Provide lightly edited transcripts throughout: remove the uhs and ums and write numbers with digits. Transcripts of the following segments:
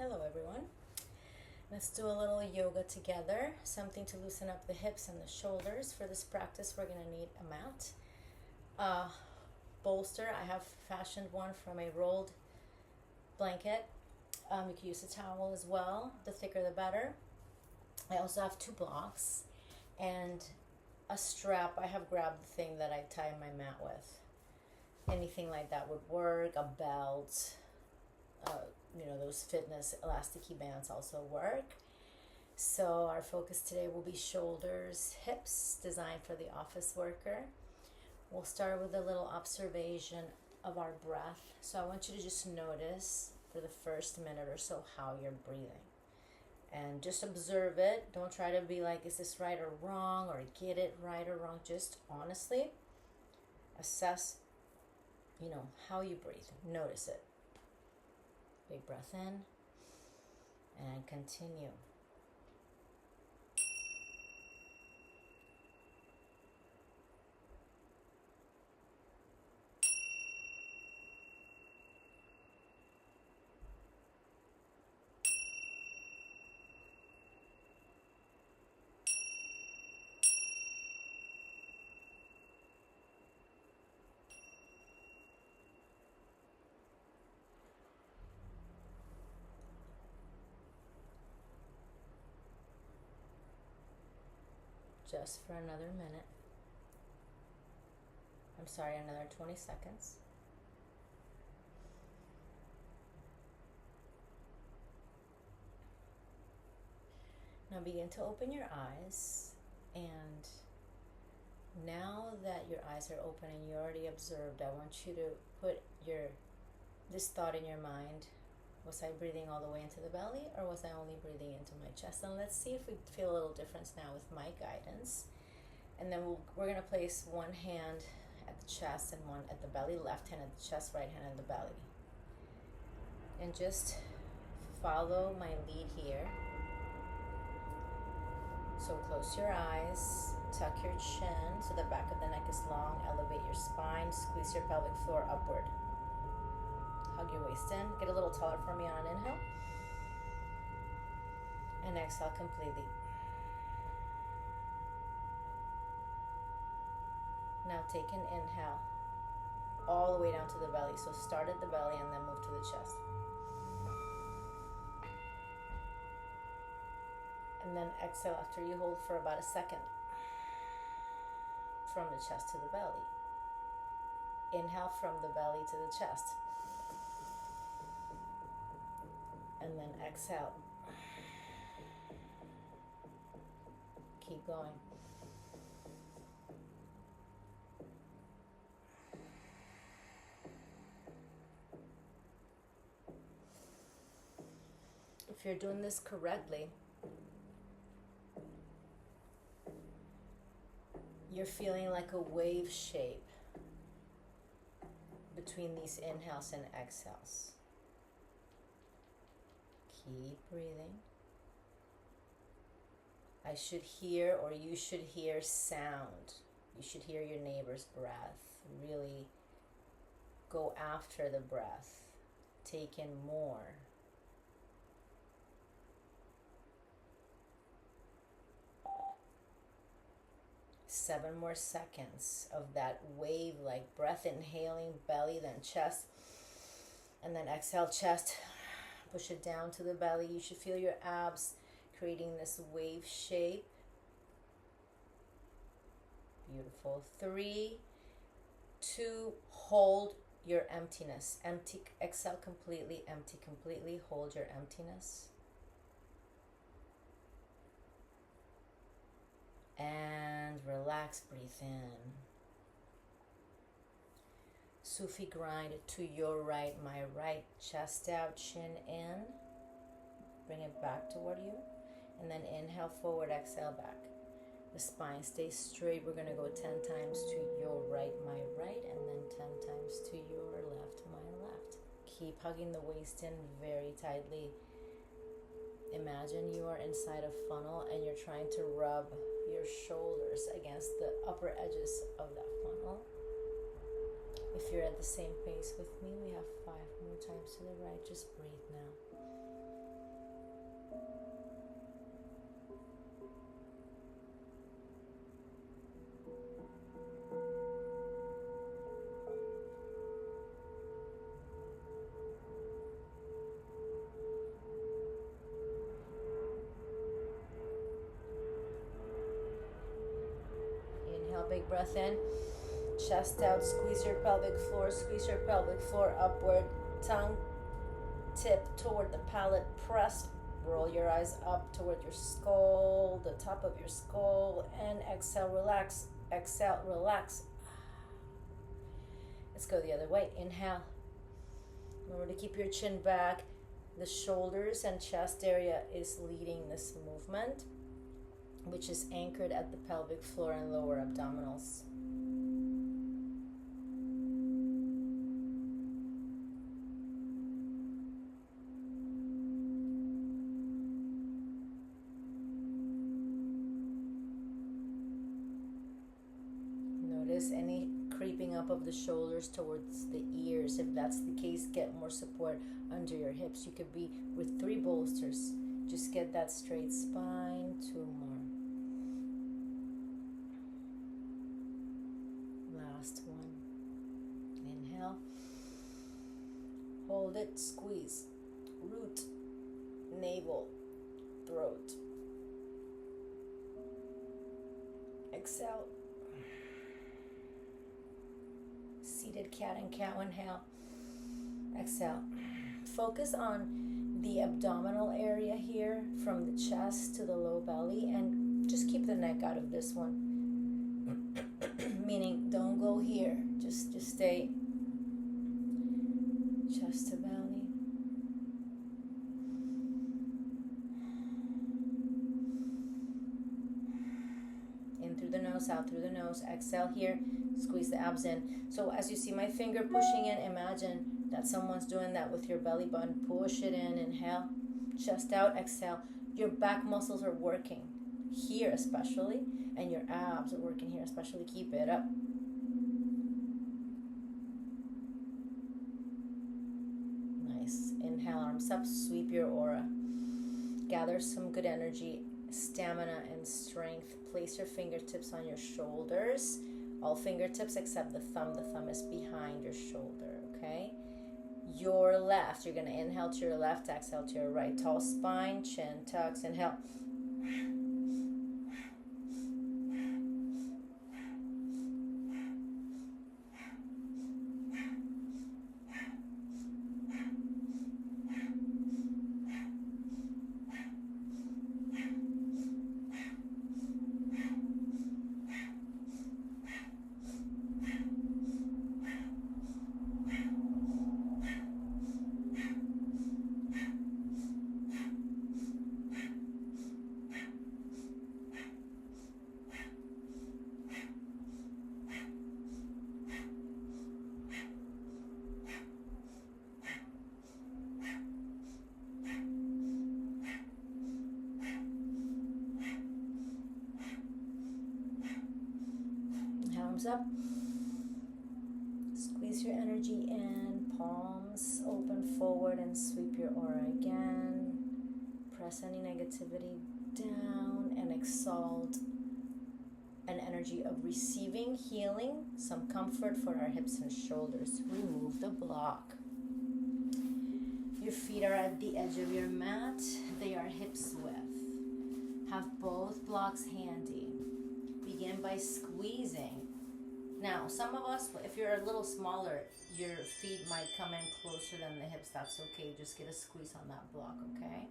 Hello everyone. Let's do a little yoga together. Something to loosen up the hips and the shoulders. For this practice we're going to need a mat. Bolster. I have fashioned one from a rolled blanket. You can use a towel as well. The thicker the better. I also have 2 blocks and a strap. I have grabbed the thing that I tie my mat with. Anything like that would work. A belt. Those fitness elasticy bands also work. So our focus today will be shoulders, hips, designed for the office worker. We'll start with a little observation of our breath. So I want you to just notice for the first minute or so how you're breathing. And just observe it. Don't try to be like, is this right or wrong, or get it right or wrong. Just honestly assess, how you breathe. Notice it. Big breath in and continue. Just for another minute. Another 20 seconds. Now begin to open your eyes, and now that your eyes are open and you already observed, I want you to put this thought in your mind. Was I breathing all the way into the belly, or was I only breathing into my chest? And let's see if we feel a little difference now with my guidance. And then we're going to place one hand at the chest and one at the belly, left hand at the chest, right hand at the belly. And just follow my lead here. So close your eyes, tuck your chin so the back of the neck is long, elevate your spine, squeeze your pelvic floor upward. Hug your waist in. Get a little taller for me on an inhale. And exhale completely. Now take an inhale all the way down to the belly. So start at the belly and then move to the chest. And then exhale after you hold for about a second. From the chest to the belly. Inhale from the belly to the chest. And then exhale. Keep going. If you're doing this correctly, you're feeling like a wave shape between these inhales and exhales. Keep breathing. I should hear, or you should hear, sound. You should hear your neighbor's breath. Really go after the breath. Take in more. Seven more seconds of that wave-like breath. Inhaling, belly, then chest. And then exhale, chest. Push it down to the belly. You should feel your abs creating this wave shape. Beautiful. 3, 2, hold your emptiness. Empty, exhale completely, empty completely. Hold your emptiness. And relax, breathe in. Sufi grind to your right, my right. Chest out, chin in. Bring it back toward you. And then inhale forward, exhale back. The spine stays straight. We're going to go 10 times to your right, my right. And then 10 times to your left, my left. Keep hugging the waist in very tightly. Imagine you are inside a funnel and you're trying to rub your shoulders against the upper edges of that funnel. If you're at the same pace with me, we have 5 more times to the right. Just breathe now. Inhale, big breath in. Chest out, squeeze your pelvic floor upward. Tongue tip toward the palate, press. Roll your eyes up toward your skull, the top of your skull, and exhale, relax. Exhale, relax. Let's go the other way. Inhale. Remember to keep your chin back. The shoulders and chest area is leading this movement, which is anchored at the pelvic floor and lower abdominals. Notice any creeping up of the shoulders towards the ears. If that's the case, get more support under your hips. You could be with 3 bolsters. Just get that straight spine. 2 more. Last one. Inhale. Hold it. Squeeze. Root. Navel. Throat. Exhale. Seated cat and cow. Inhale. Exhale. Focus on the abdominal area here, from the chest to the low belly, and just keep the neck out of this one. Meaning, don't go here. Just stay chest to belly. In through the nose, out through the nose. Exhale here. Squeeze the abs in. So as you see my finger pushing in, imagine that someone's doing that with your belly button. Push it in. Inhale. Chest out. Exhale. Your back muscles are working here especially, and your abs are working here especially. Keep it up. Nice. Inhale, arms up. Sweep your aura. Gather some good energy, stamina, and strength. Place your fingertips on your shoulders. All fingertips except the thumb. The thumb is behind your shoulder, okay? Your left, you're going to inhale to your left, exhale to your right. Tall spine, chin tucks. Inhale. Up. Squeeze your energy in, palms open forward, and sweep your aura again. Press any negativity down and exalt an energy of receiving, healing, some comfort for our hips and shoulders. Remove the block. Your feet are at the edge of your mat. They are hips width. Have both blocks handy. Begin by squeezing. Now, some of us, if you're a little smaller, your feet might come in closer than the hips. That's okay. Just get a squeeze on that block, okay?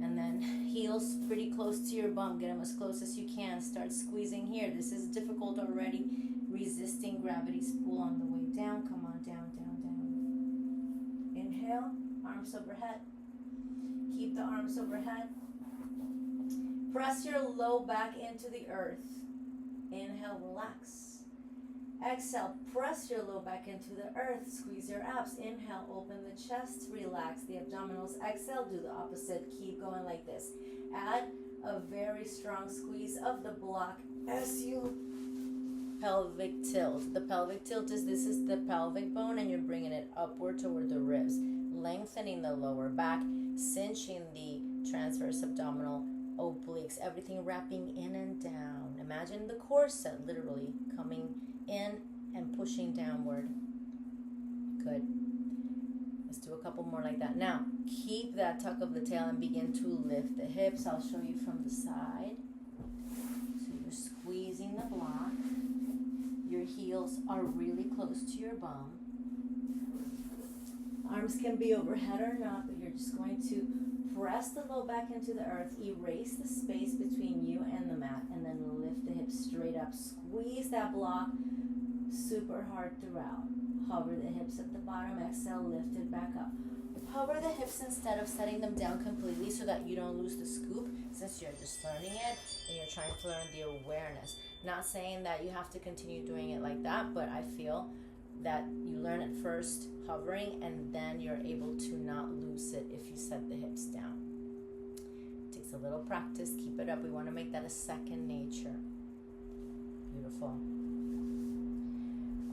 And then heels pretty close to your bum. Get them as close as you can. Start squeezing here. This is difficult already. Resisting gravity's pull on the way down. Come on, down, down, down. Inhale, arms overhead. Keep the arms overhead. Press your low back into the earth. Inhale, relax. Exhale, press your low back into the earth. Squeeze your abs. Inhale, open the chest. Relax the abdominals. Exhale, do the opposite. Keep going like this. Add a very strong squeeze of the block as you pelvic tilt. The pelvic tilt is, this is the pelvic bone, and you're bringing it upward toward the ribs. Lengthening the lower back, cinching the transverse abdominal, obliques, everything wrapping in and down. Imagine the corset literally coming in and pushing downward. Good. Let's do a couple more like that. Now, keep that tuck of the tail and begin to lift the hips. I'll show you from the side. So you're squeezing the block. Your heels are really close to your bum. Arms can be overhead or not, but you're just going to press the low back into the earth, erase the space between you and the mat, and then lift the hips straight up. Squeeze that block super hard throughout. Hover the hips at the bottom, exhale, lift it back up. Hover the hips instead of setting them down completely so that you don't lose the scoop, since you're just learning it and you're trying to learn the awareness. Not saying that you have to continue doing it like that, but I feel that you learn it first hovering, and then you're able to not lose it if you set the hips down. It takes a little practice. Keep it up. We want to make that a second nature. Beautiful.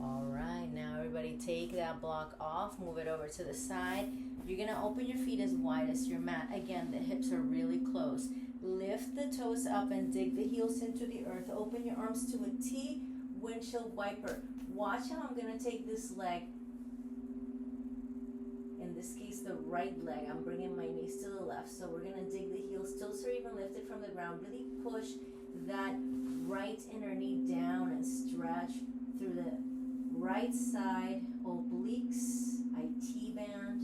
All right, now everybody take that block off, move it over to the side. You're going to open your feet as wide as your mat. Again, the hips are really close. Lift the toes up and dig the heels into the earth. Open your arms to a T, windshield wiper. Watch how I'm going to take this leg, in this case the right leg. I'm bringing my knees to the left. So we're going to dig the heels, toes are even lifted from the ground. Really push that right inner knee down and stretch through the right side, obliques, IT band,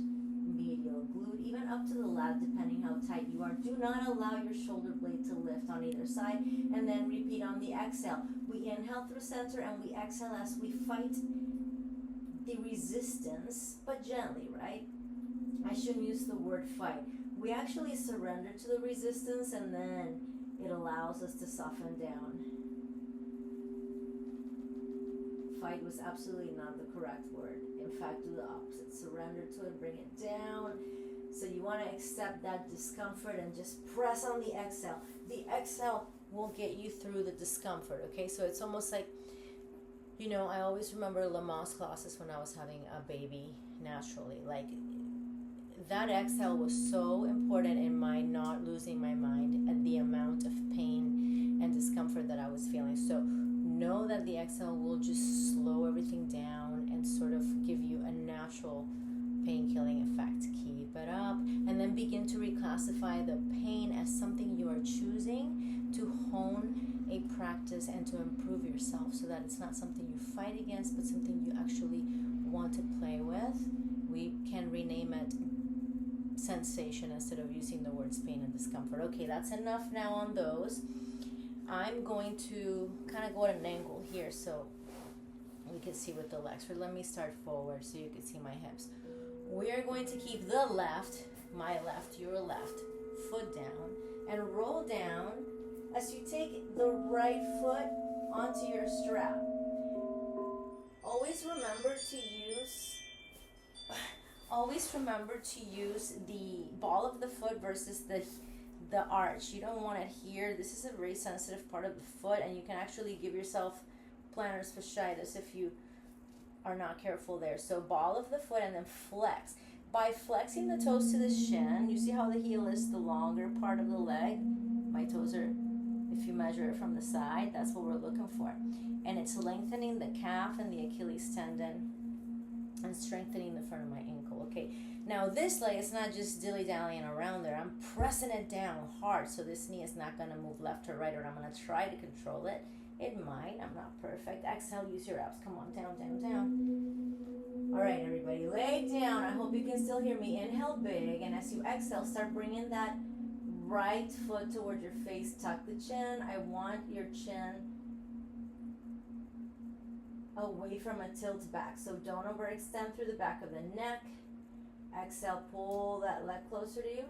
medial glute, even up to the lat depending how tight you are. Do not allow your shoulder blade to lift on either side, and then repeat on the exhale. We inhale through center and we exhale as we fight the resistance, but gently, right? I shouldn't use the word fight. We actually surrender to the resistance, and then it allows us to soften down. Fight was absolutely not the correct word. In fact, do the opposite. Surrender to it, bring it down. So you want to accept that discomfort and just press on the exhale. The exhale will get you through the discomfort, okay? So it's almost like, you know, I always remember Lamaze classes when I was having a baby naturally. Like, that exhale was so important in my not losing my mind at the amount of pain and discomfort that I was feeling. So know that the exhale will just slow everything down and sort of give you a natural pain-killing effect. Keep it up, and then begin to reclassify the pain as something you are choosing to hone a practice and to improve yourself, so that it's not something you fight against, but something you actually want to play with. We can rename it sensation instead of using the words pain and discomfort. Okay, that's enough now on those. I'm going to kind of go at an angle here so we can see with the legs. So let me start forward so you can see my hips. We are going to keep the left, my left, your left foot down, and roll down as you take the right foot onto your strap. Always remember to use the ball of the foot versus the arch. You don't want it here. This is a very sensitive part of the foot, and you can actually give yourself plantar fasciitis if you are not careful there. So ball of the foot and then flex. By flexing the toes to the shin, you see how the heel is the longer part of the leg? My toes are, if you measure it from the side, that's what we're looking for. And it's lengthening the calf and the Achilles tendon and strengthening the front of my ankle. Okay, now this leg is not just dilly-dallying around there. I'm pressing it down hard, so this knee is not going to move left or right, or I'm going to try to control it. It might. I'm not perfect. Exhale, use your abs. Come on, down, down, down. All right, everybody, lay down. I hope you can still hear me. Inhale big, and as you exhale, start bringing that right foot toward your face. Tuck the chin. I want your chin away from a tilt back, so don't overextend through the back of the neck. Exhale, pull that leg closer to you.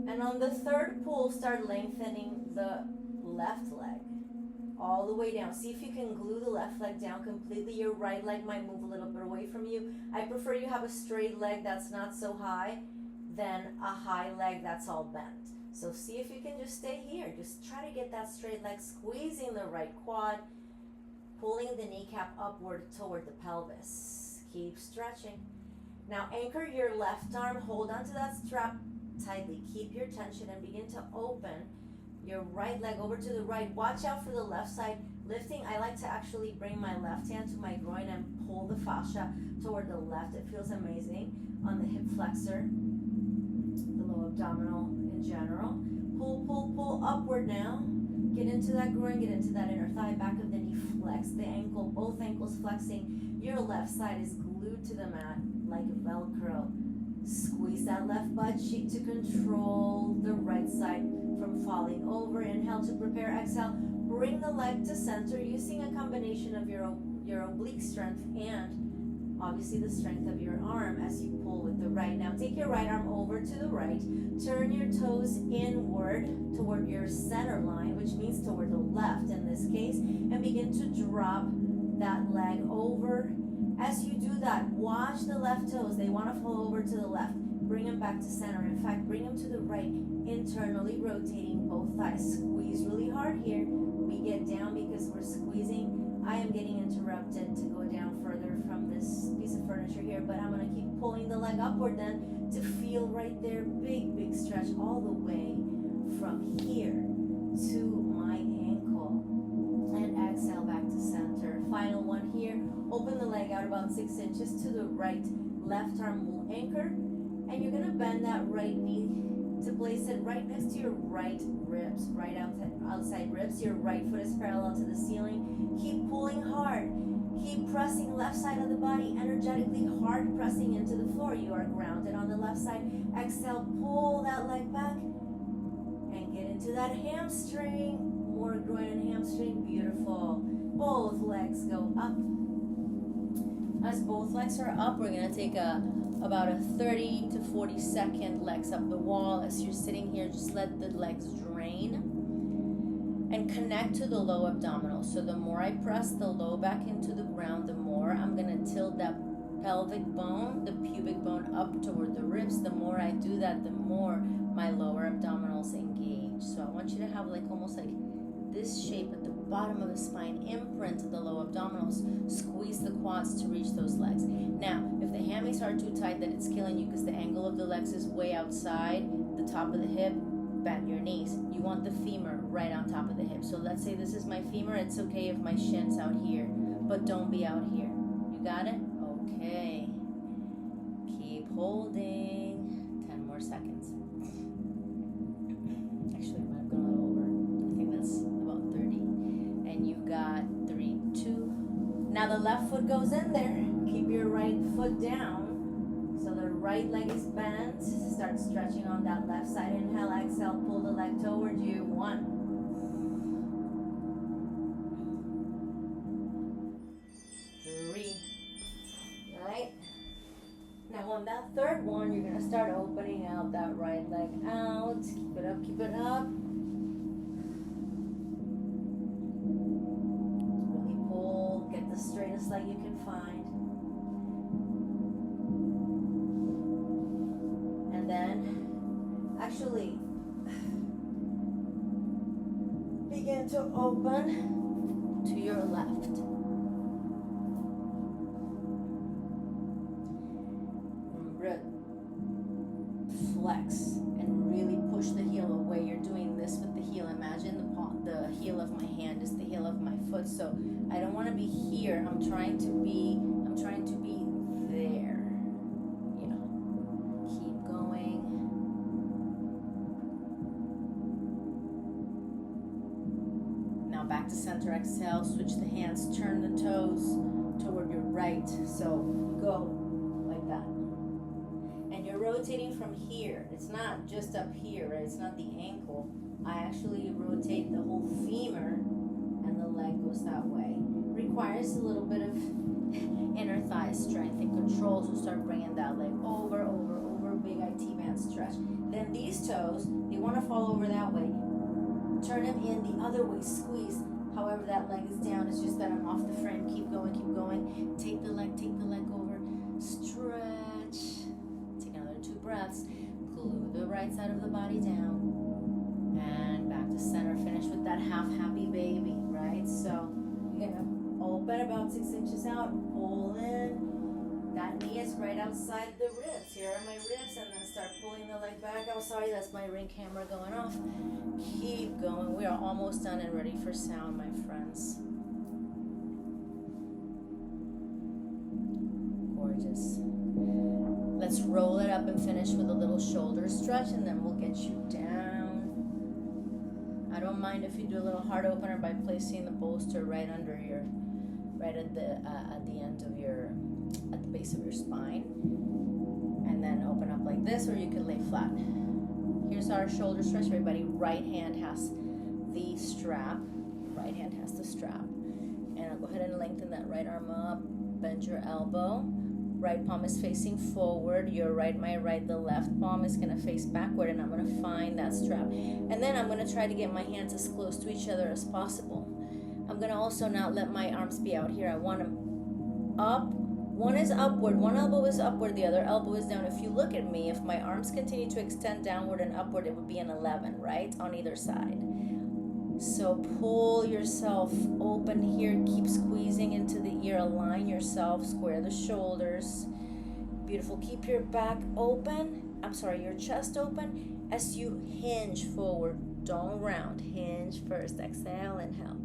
And on the third pull, start lengthening the left leg all the way down. See if you can glue the left leg down completely. Your right leg might move a little bit away from you. I prefer you have a straight leg that's not so high than a high leg that's all bent. So see if you can just stay here. Just try to get that straight leg, squeezing the right quad, pulling the kneecap upward toward the pelvis. Keep stretching. Now anchor your left arm, hold onto that strap tightly. Keep your tension and begin to open your right leg over to the right. Watch out for the left side lifting. I like to actually bring my left hand to my groin and pull the fascia toward the left. It feels amazing on the hip flexor, the low abdominal in general. Pull, pull, pull upward now. Get into that groin, get into that inner thigh, back of the knee, flex the ankle, both ankles flexing. Your left side is glued to the mat like Velcro. Squeeze that left butt cheek to control the right side from falling over. Inhale to prepare, exhale. Bring the leg to center using a combination of your oblique strength and obviously the strength of your arm as you pull with the right. Now take your right arm over to the right. Turn your toes inward toward your center line, which means toward the left in this case, and begin to drop that leg over. As you do that, watch the left toes. They want to fall over to the left. Bring them back to center. In fact, bring them to the right, internally rotating both thighs. Squeeze really hard here. We get down because we're squeezing. I am getting interrupted to go down further from this piece of furniture here, but I'm going to keep pulling the leg upward then to feel right there. Big, big stretch all the way from here to my ankle. And exhale back to center. Final one here. Open the leg out about 6 inches to the right. Left arm will anchor. And you're going to bend that right knee to place it right next to your right ribs, right outside ribs. Your right foot is parallel to the ceiling. Keep pulling hard. Keep pressing left side of the body, energetically hard pressing into the floor. You are grounded on the left side. Exhale, pull that leg back and get into that hamstring. More groin and hamstring. Beautiful. Both legs go up. As both legs are up, we're going to take about a 30 to 40 second legs up the wall. As you're sitting here, just let the legs drain and connect to the low abdominal. So the more I press the low back into the ground, the more I'm going to tilt that pelvic bone, the pubic bone up toward the ribs. The more I do that, the more my lower abdominals engage. So I want you to have like almost like this shape at the bottom of the spine, imprint the low abdominals, squeeze the quads to reach those legs. Now, if the hammies are too tight that it's killing you because the angle of the legs is way outside the top of the hip, bend your knees. You want the femur right on top of the hip. So let's say this is my femur. It's okay if my shin's out here, but don't be out here. You got it? Okay. Keep holding. 10 more seconds. Actually, I might have gone a little over. I think that's about 30. And you've got 3, 2. Now the left foot goes in there. Keep your right foot down. So the right leg is bent. Start stretching on that left side. Inhale, exhale, pull the leg toward you. 1. 3. Right? Now on that third one, you're going to start opening out that right leg out. Keep it up, keep it up. Really pull. Get the straightest leg you can find. And then, actually, begin to open to your left. Flex and really push the heel away. You're doing this with the heel. Imagine the heel of my hand is the heel of my foot. So I don't want to be here. I'm trying to be there. Yeah. Keep going. Now back to center. Exhale. Switch the hands. Turn the toes toward your right. So go like that. And you're rotating from here. It's not just up here, right? It's not the ankle. I actually rotate the whole femur and the leg goes that way. Requires a little bit of inner thigh strength and control. So start bringing that leg over, big IT band stretch. Then these toes, they want to fall over that way. Turn them in the other way, squeeze. However, that leg is down. It's just that I'm off the frame. Keep going, keep going. Take the leg over. Stretch. Breaths. Glue the right side of the body down and back to center. Finish with that half happy baby, right? So you're gonna open about 6 inches out, pull in. That knee is right outside the ribs. Here are my ribs, and then start pulling the leg back. I'm sorry, that's my ring camera going off. Keep going. We are almost done and ready for sound, my friends. Gorgeous. Let's roll it up and finish with a little shoulder stretch, and then we'll get you down. I don't mind if you do a little heart opener by placing the bolster right under your, right at the end of your, at the base of your spine, and then open up like this, or you can lay flat. Here's our shoulder stretch, everybody. Right hand has the strap. Right hand has the strap, and I'll go ahead and lengthen that right arm up. Bend your elbow. Right palm is facing forward. Your right, my right, the left palm is gonna face backward, and I'm gonna find that strap. And then I'm gonna try to get my hands as close to each other as possible. I'm gonna also not let my arms be out here. I want them up. One is upward, one elbow is upward, the other elbow is down. If you look at me, if my arms continue to extend downward and upward, it would be an 11, right? On either side. So pull yourself open here, keep squeezing into the ear, align yourself, square the shoulders. Beautiful. Keep your back open, your chest open as you hinge forward. Don't round, hinge first. Exhale, inhale.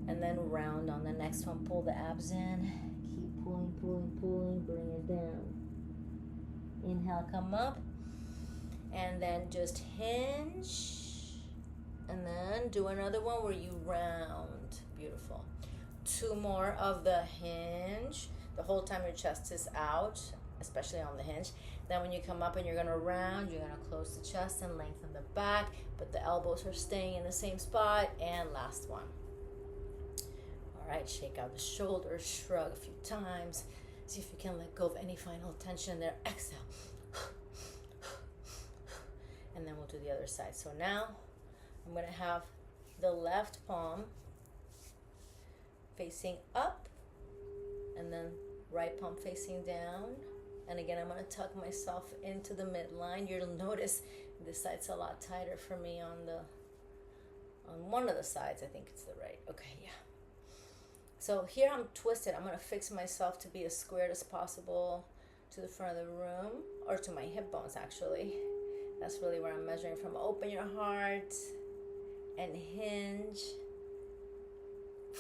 And then round on the next one. Pull the abs in. Keep pulling, pulling, pulling. Bring it down. Inhale, come up. And then just hinge. And then do another one where you round. Beautiful. 2 more of the hinge. The whole time your chest is out, especially on the hinge. Then when you come up and you're going to round, you're going to close the chest and lengthen the back, but the elbows are staying in the same spot. And last one. All right, shake out the shoulders, shrug a few times. See if you can let go of any final tension there. Exhale. And then we'll do the other side. So now I'm going to have the left palm facing up, and then right palm facing down. And again, I'm going to tuck myself into the midline. You'll notice this side's a lot tighter for me on one of the sides. I think it's the right. Okay, yeah. So here I'm twisted. I'm going to fix myself to be as squared as possible to the front of the room, or to my hip bones actually. That's really where I'm measuring from. Open your heart and hinge.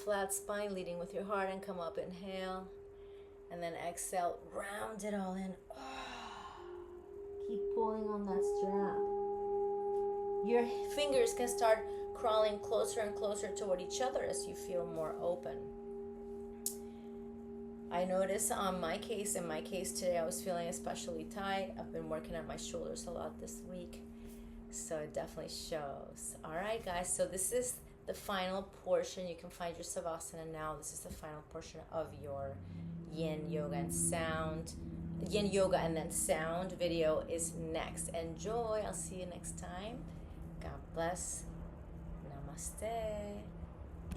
Flat spine leading with your heart, and come up, inhale. And then exhale, round it all in. Keep pulling on that strap. Your fingers can start crawling closer and closer toward each other as you feel more open. I notice in my case today, I was feeling especially tight. I've been working at my shoulders a lot this week, so it definitely shows. All right, guys, so this is the final portion. You can find your Savasana now. This is the final portion of your Yin Yoga and then sound video is next. Enjoy. I'll see you next time. God bless. Namaste.